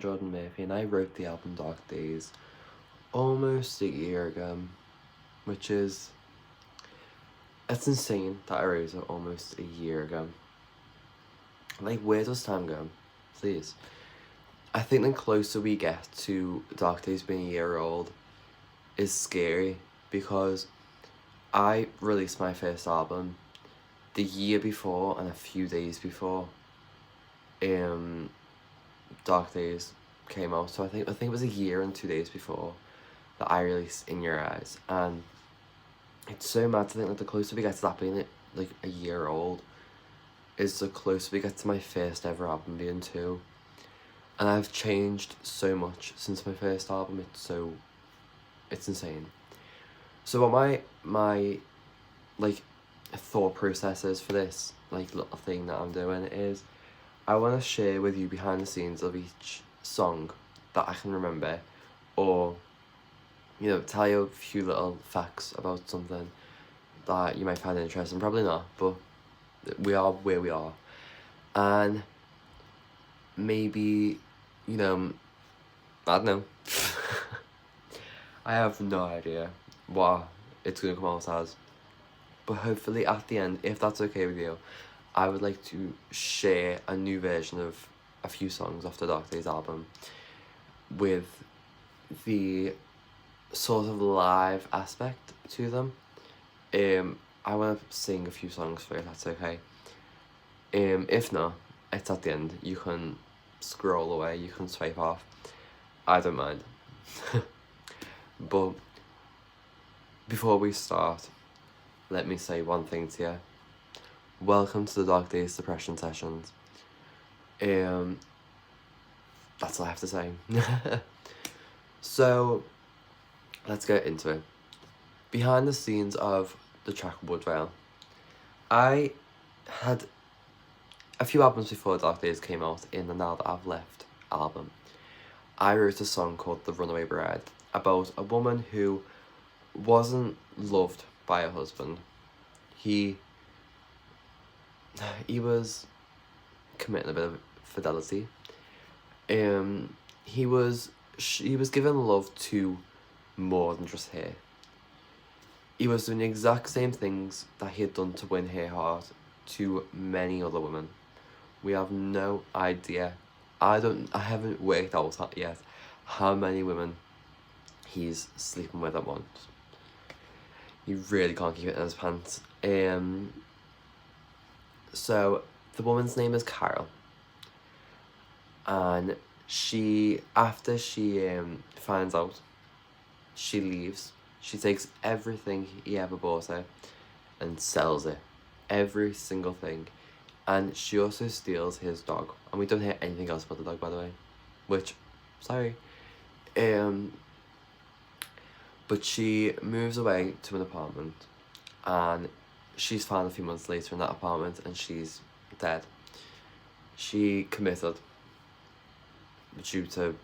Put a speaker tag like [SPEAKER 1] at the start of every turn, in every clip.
[SPEAKER 1] Jordan Murphy, and I wrote the album Dark Days almost a year ago, which is, it's insane that I wrote it almost a year ago. Like, where does time go? Please. I think the closer we get to Dark Days being a year old is scary, because I released my first album the year before and a few days before Dark Days came out. So I think it was a year and 2 days before that I released In Your Eyes, and it's so mad to think that the closer we get to that being like a year old is the closer we get to my first ever album being 2. And I've changed so much since my first album. It's insane. So what my like thought process is for this like little thing that I'm doing is, I want to share with you behind the scenes of each song that I can remember, or tell you a few little facts about something that you might find interesting. Probably not, but we are where we are. And maybe, I don't know. I have no idea what it's going to come out as. But hopefully at the end, if that's okay with you, I would like to share a new version of a few songs off the Dark Days album with the sort of live aspect to them. I want to sing a few songs for you, if that's okay. If not, it's at the end. You can scroll away, you can swipe off. I don't mind. But before we start, let me say one thing to you. Welcome to the Dark Days Depression Sessions. That's all I have to say. So, let's get into it. Behind the scenes of the track Woodvale, I had a few albums before Dark Days came out in the Now That I've Left album. I wrote a song called The Runaway Bride about a woman who wasn't loved by her husband. He was committing a bit of fidelity. He was given love to more than just her. He was doing the exact same things that he had done to win her heart to many other women. We have no idea. I haven't worked out yet how many women he's sleeping with at once. He really can't keep it in his pants. So the woman's name is Carol, and after she finds out, she leaves. She takes everything he ever bought her and sells it, every single thing, and she also steals his dog. And we don't hear anything else about the dog, by the way, which, sorry. But she moves away to an apartment, and she's found a few months later in that apartment, and she's dead. She committed due to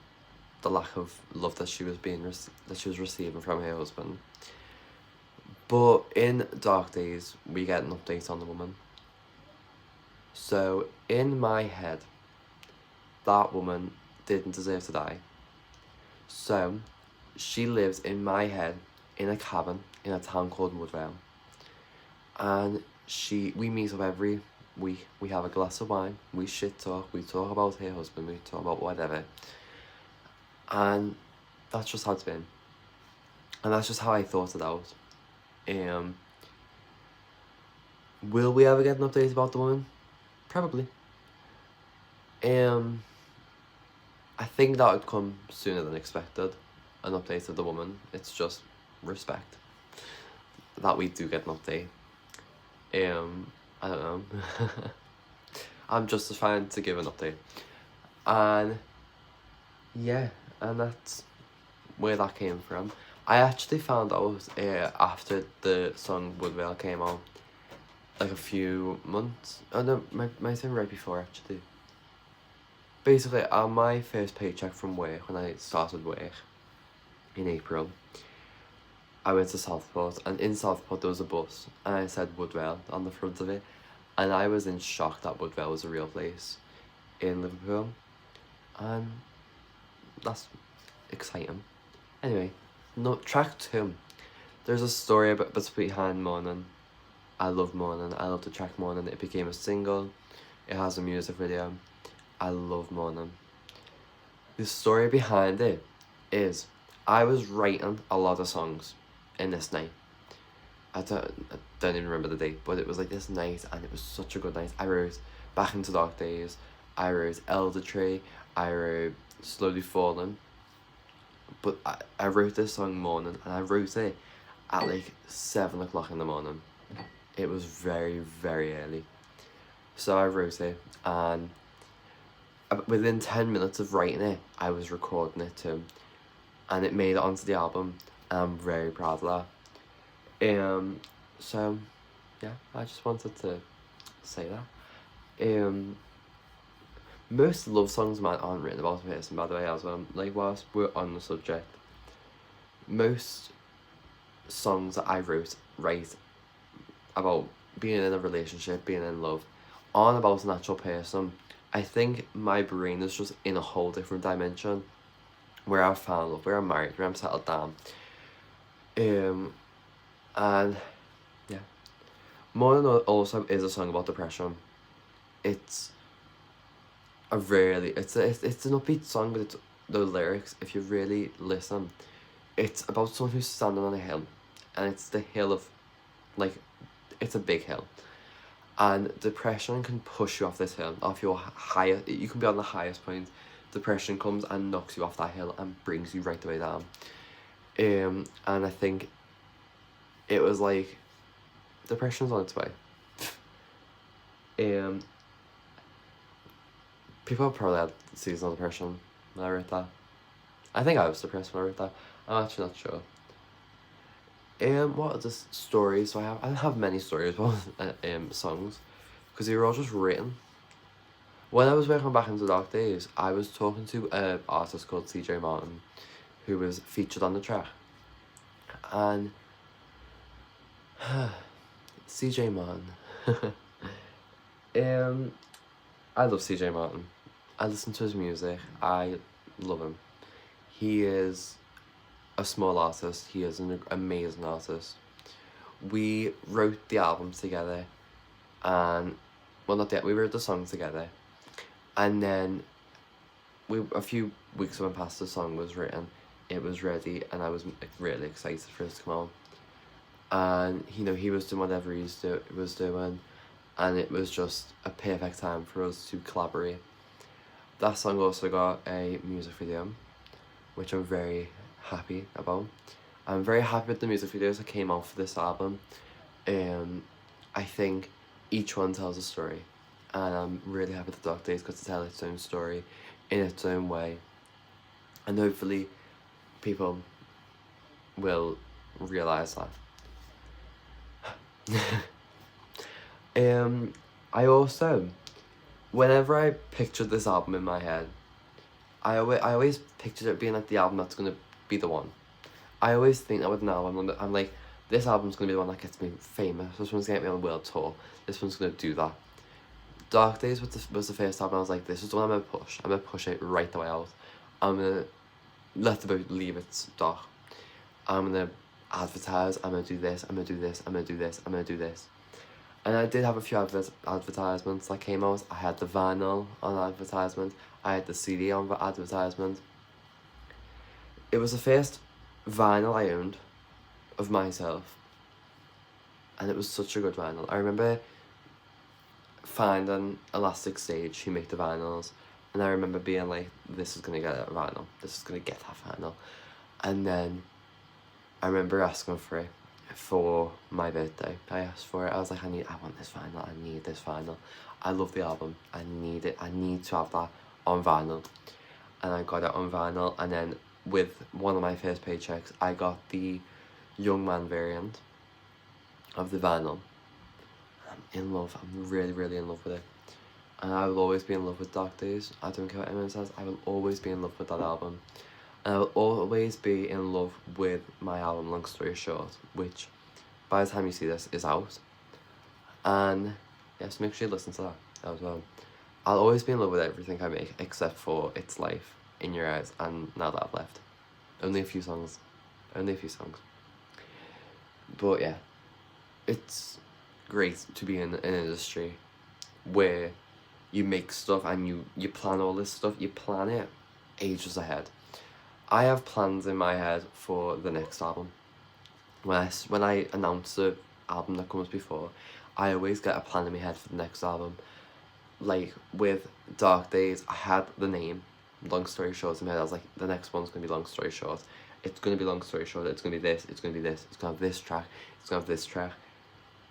[SPEAKER 1] the lack of love that she was receiving from her husband. But in Dark Days, we get an update on the woman. So in my head, that woman didn't deserve to die. So she lives in my head in a cabin in a town called Woodvale. And we meet up every week. We have a glass of wine. We shit talk. We talk about her husband. We talk about whatever. And that's just how it's been. And that's just how I thought it out. Will we ever get an update about the woman? Probably. I think that would come sooner than expected. An update of the woman. It's just respect that we do get an update. I don't know. I'm just trying to give an update. And yeah, and that's where that came from. I actually found out after the song Woodvale came out, like a few months. Oh no, might have right before actually. Basically, on my first paycheck from work, when I started work in April, I went to Southport, and in Southport there was a bus, and I said Woodvale on the front of it, and I was in shock that Woodvale was a real place in Liverpool. And that's exciting. Anyway, no, track 2. There's a story about behind Morning. I love Morning. I love the track Morning. It became a single. It has a music video. I love Morning. The story behind it is I was writing a lot of songs in this night. I don't even remember the date, but it was like this night, and it was such a good night. I wrote Back into Dark Days, I wrote Elder Tree, I wrote Slowly Falling, but I wrote this song Morning, and I wrote it at like 7 o'clock in the morning. It was very, very early. So I wrote it, and within 10 minutes of writing it, I was recording it too. And it made it onto the album. I'm very proud of that. So, yeah, I just wanted to say that. Most love songs of mine aren't written about a person, by the way, as well. Like, whilst we're on the subject, most songs that I write about being in a relationship, being in love, aren't about an actual person. I think my brain is just in a whole different dimension, where I've found love, where I'm married, where I'm settled down. And yeah, Morning also is a song about depression. It's an upbeat song, but it's the lyrics, if you really listen, it's about someone who's standing on a hill, and it's the hill of, like, it's a big hill, and depression can push you off this hill, off your highest. You can be on the highest point, depression comes and knocks you off that hill and brings you right the way down. And I think it was like, depression's on its way. People probably had seasonal depression when I wrote that. I think I was depressed when I wrote that. I'm actually not sure. What are the stories? So I don't have many stories about songs, because they were all just written. When I was working Back into Dark Days, I was talking to an artist called CJ Martin, who was featured on the track. And CJ Martin. I love CJ Martin. I listen to his music. I love him. He is a small artist. He is an amazing artist. We wrote the album together, and we wrote the song together, and then a few weeks went past, the song was written, it was ready, and I was really excited for it to come out. And he was doing whatever he was doing, and it was just a perfect time for us to collaborate. That song also got a music video, which I'm very happy about. I'm very happy with the music videos that came out for this album. I think each one tells a story, and I'm really happy that Dark Days got to tell its own story in its own way, and hopefully people will realise that. I also, whenever I pictured this album in my head, I always pictured it being like the album that's going to be the one. I always think that with an album, I'm like, this album's going to be the one that gets me famous, this one's going to get me on a world tour, this one's going to do that. Dark Days was the first album I was like, this is the one I'm going to push. I'm going to push it right the way out. I'm going to let the boat leave its dock. I'm going to advertise, I'm going to do this, I'm going to do this, I'm going to do this, I'm going to do this. And I did have a few advertisements that came out. I had the vinyl on advertisement. I had the CD on advertisement. It was the first vinyl I owned of myself, and it was such a good vinyl. I remember finding Elastic Stage who make the vinyls, and I remember being like, this is going to get a vinyl. This is going to get that vinyl. And then I remember asking for it for my birthday. I asked for it. I was like, I want this vinyl. I need this vinyl. I love the album. I need it. I need to have that on vinyl. And I got it on vinyl, and then with one of my first paychecks, I got the Young Man variant of the vinyl. I'm in love. I'm really, really in love with it. And I will always be in love with Dark Days. I don't care what anyone says. I will always be in love with that album. And I will always be in love with my album, Long Story Short, which, by the time you see this, is out. And yeah, so make sure you listen to that as well. I'll always be in love with everything I make, except for It's Life. In Your Eyes, and Now That I've Left. Only a few songs. Only a few songs. But yeah, it's great to be in an industry where you make stuff and you plan all this stuff. You plan it ages ahead. I have plans in my head for the next album. When I announce the album that comes before, I always get a plan in my head for the next album. Like with Dark Days, I had the name, Long Story Short, in my head. I was like, the next one's gonna be Long Story Short. It's gonna be Long Story Short. It's gonna be this. It's gonna be this. It's gonna have this track. It's gonna have this track.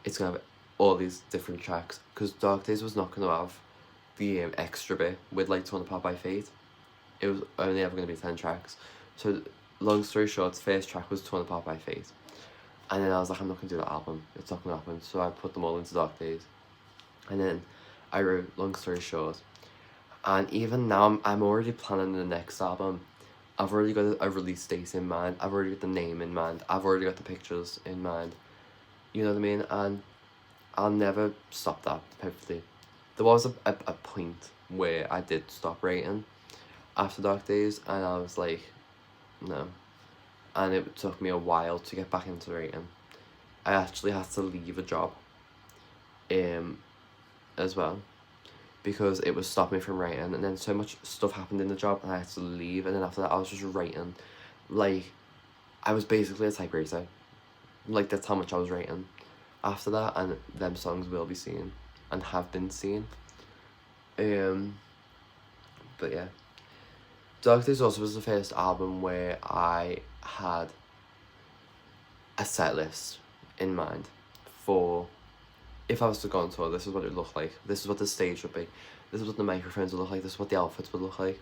[SPEAKER 1] It's gonna have all these different tracks. Because Dark Days was not gonna have the extra bit with like Torn Apart by Fate. It was only ever gonna be 10 tracks. So Long Story Short's first track was Torn Apart by Fate. And then I was like, I'm not gonna do that album. It's not gonna happen. So I put them all into Dark Days. And then I wrote Long Story Short. And even now, I'm already planning the next album. I've already got a release date in mind. I've already got the name in mind. I've already got the pictures in mind. You know what I mean? And I'll never stop that, hopefully. There was a point where I did stop writing after Dark Days, and I was like, no. And it took me a while to get back into writing. I actually had to leave a job as well, because it was stopping me from writing, and then so much stuff happened in the job and I had to leave, and then after that I was just writing. Like, I was basically a typewriter. Like, that's how much I was writing after that, and them songs will be seen and have been seen. But yeah, Dark Days also was the first album where I had a set list in mind for, if I was to go on tour, this is what it would look like. This is what the stage would be. This is what the microphones would look like. This is what the outfits would look like.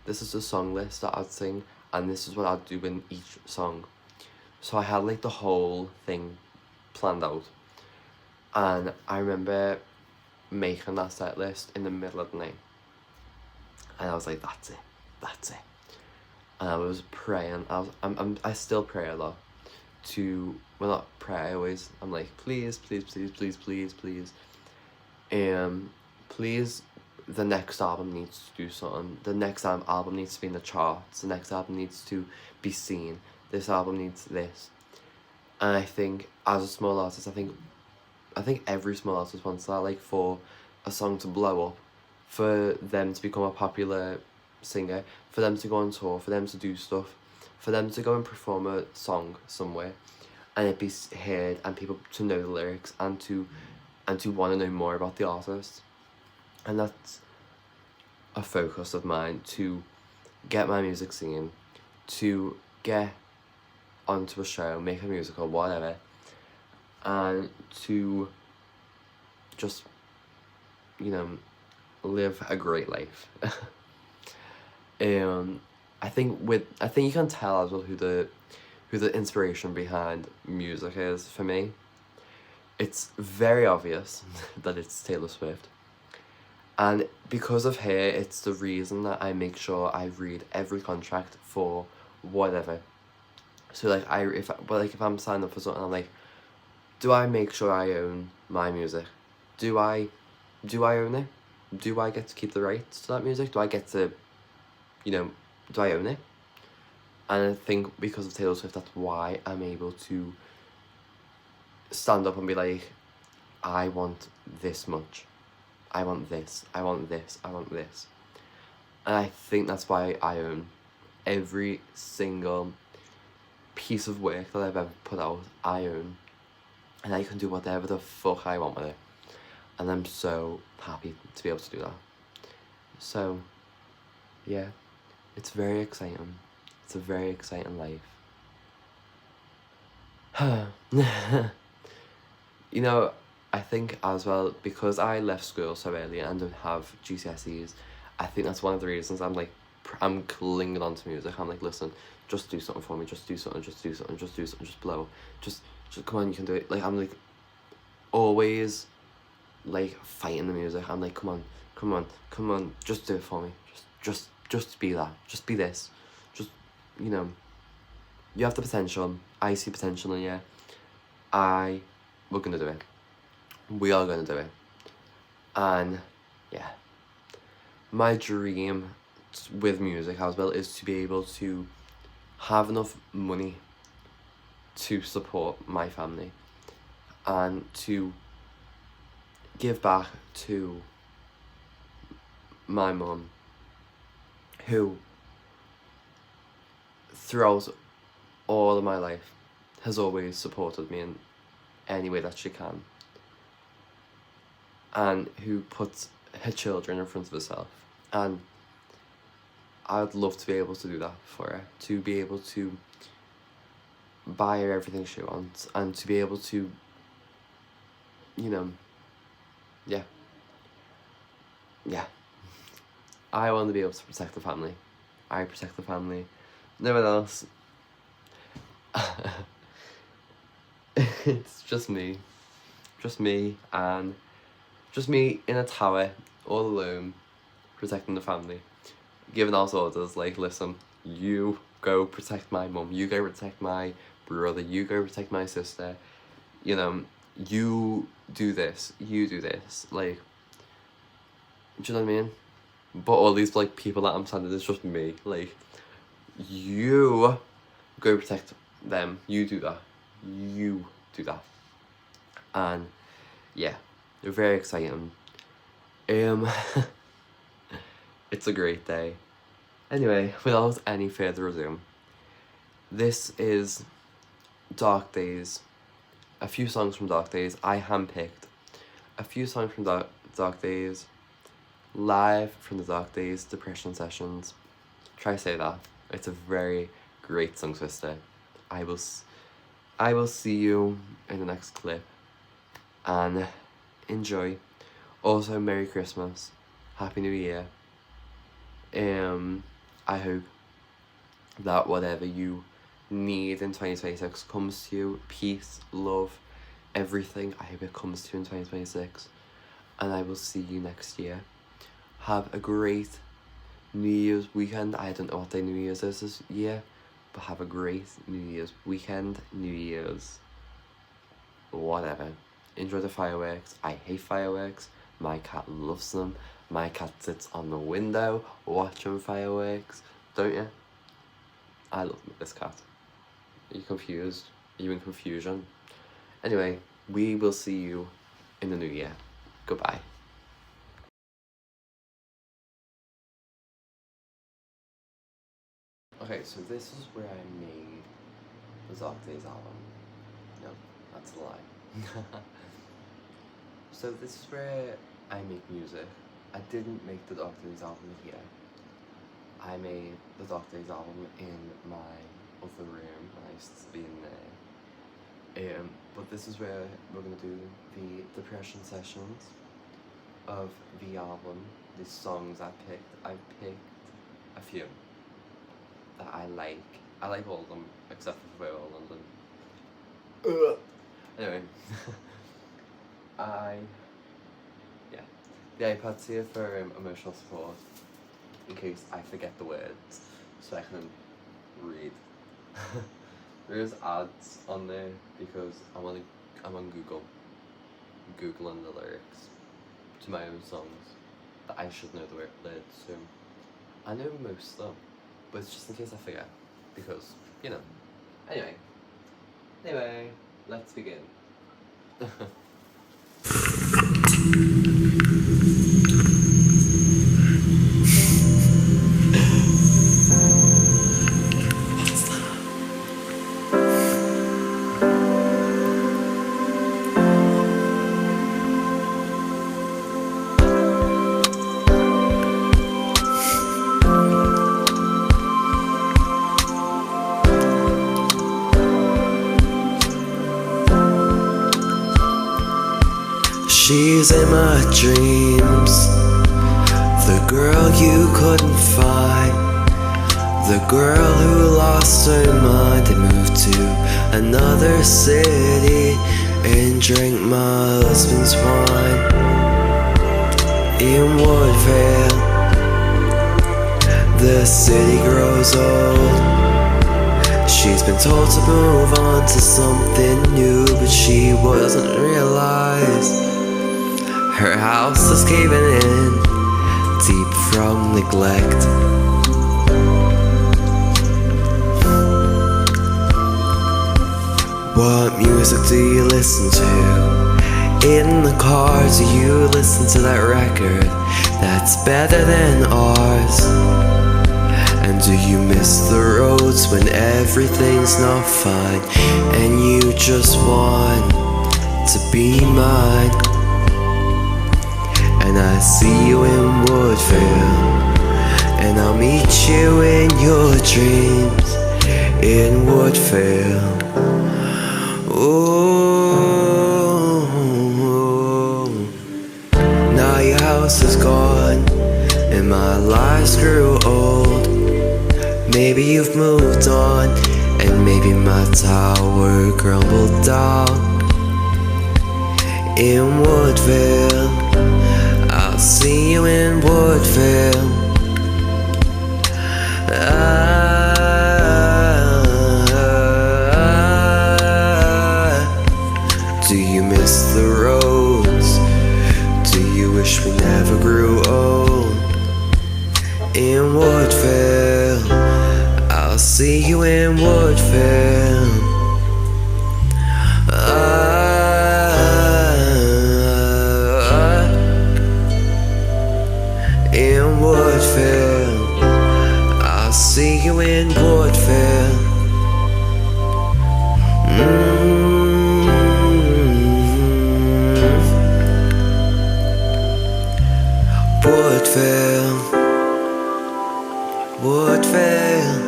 [SPEAKER 1] This is the song list that I'd sing, and this is what I'd do in each song. So I had like the whole thing planned out. And I remember making that set list in the middle of the night. And I was like, that's it. And I was praying. I still pray a lot. Well, not pray, I'm like, please, the next album needs to do something. The next album needs to be in the charts. The next album needs to be seen. This album needs this. And I think, as a small artist, I think every small artist wants that, like, for a song to blow up, for them to become a popular singer, for them to go on tour, for them to do stuff, for them to go and perform a song somewhere, and it be heard, and people to know the lyrics, and to want to know more about the artist. And that's a focus of mine, to get my music seen, to get onto a show, make a musical, whatever, and to just, live a great life. I think you can tell as well who the inspiration behind music is for me. It's very obvious that it's Taylor Swift. And because of her, it's the reason that I make sure I read every contract for whatever. So like if I'm signed up for something, I'm like, do I make sure I own my music? Do I own it? Do I get to keep the rights to that music? Do I get to, do I own it? And I think because of Taylor Swift, that's why I'm able to stand up and be like, I want this much. I want this. I want this. I want this. And I think that's why I own every single piece of work that I've ever put out. I own. And I can do whatever the fuck I want with it. And I'm so happy to be able to do that. So, yeah, it's very exciting. It's a very exciting life. I think as well, because I left school so early and don't have GCSEs, I think that's one of the reasons I'm clinging on to music. I'm like, listen, just do something for me, just do something, just blow. Just come on, you can do it. Like, I'm like, always, like, fighting the music. I'm like, come on, just do it for me. Just be that. Just be this. Just, you have the potential. I see potential in you. We're gonna do it. We are gonna do it. And, yeah. My dream with music as well is to be able to have enough money to support my family and to give back to my mum, who throughout all of my life has always supported me in any way that she can, and who puts her children in front of herself. And I'd love to be able to do that for her, to be able to buy her everything she wants, and to be able to, you know, yeah. I want to be able to protect the family. I protect the family. No one else. It's just me. Just me, and just me in a tower, all alone, protecting the family. Giving out orders like, listen, you go protect my mum, you go protect my brother, you go protect my sister, you know, you do this, like, do you know what I mean? But all these, like, people that I'm sending, it's just me, like, you go protect them, you do that, and, yeah, they're very exciting. It's a great day. Anyway, without any further ado, this is Dark Days. A few songs from Dark Days. I handpicked a few songs from Dark Days, live from the Dark Days Depression Sessions. Try to say that. It's a very great song twister. I will see you in the next clip, and enjoy. Also, Merry Christmas, Happy New Year. I hope that whatever you need in 2026 comes to you. Peace, love, everything. I hope it comes to you in 2026. And I will see you next year. Have a great New Year's weekend. I don't know what day New Year's is this year, but have a great New Year's weekend, New Year's, whatever. Enjoy the fireworks. I hate fireworks. My cat loves them. My cat sits on the window watching fireworks. Don't you? I love this cat. Are you confused? Are you in confusion? Anyway, we will see you in the new year. Goodbye. Okay, so this is where I made the Dark Days album. No, that's a lie. So this is where I make music. I didn't make the Dark Days album here. I made the Dark Days album in my other room when I used to be in there. But this is where we're gonna do the depression sessions of the album. The songs I picked a few that I like. I like all of them except for Forever London. Anyway, the iPad's here for emotional support in case I forget the words, so I can read. There's ads on there because I'm on Google, googling the lyrics to my own songs that I should know the lyrics to. I know most of them, but it's just in case I forget, because, you know. Anyway, let's begin.
[SPEAKER 2] She's in my dreams, the girl you couldn't find, the girl who lost her mind and moved to another city and drank my husband's wine. In Woodvale, the city grows old. She's been told to move on to something new, but she wasn't realized her house is caving in deep from neglect. What music do you listen to? In the car, do you listen to that record that's better than ours? And do you miss the roads when everything's not fine and you just want to be mine? And I see you in Woodville, and I'll meet you in your dreams in Woodville. Ooh, now your house is gone and my lies grew old. Maybe you've moved on, and maybe my tower crumbled down in Woodville. I'll see you in Woodville. Do you miss the roads? Do you wish we never grew old? In Woodville, I'll see you in Woodville. In Woodville, I'll see you in Woodville. Woodville, Woodville.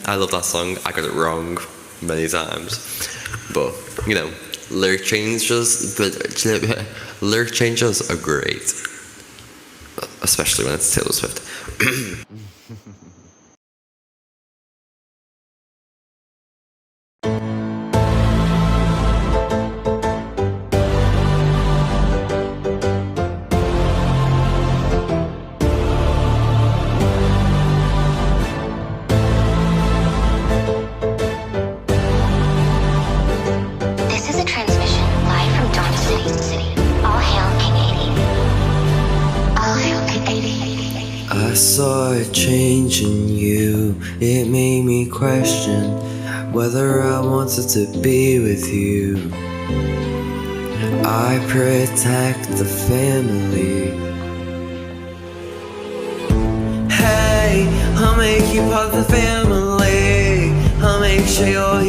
[SPEAKER 2] I love that song. I got it wrong many times, but you know, lyric changes are great, especially when it's Taylor Swift. I saw a change in you. It made me question whether I wanted to be with you. I protect the family. Hey, I'll make you part of the family. I'll make sure you're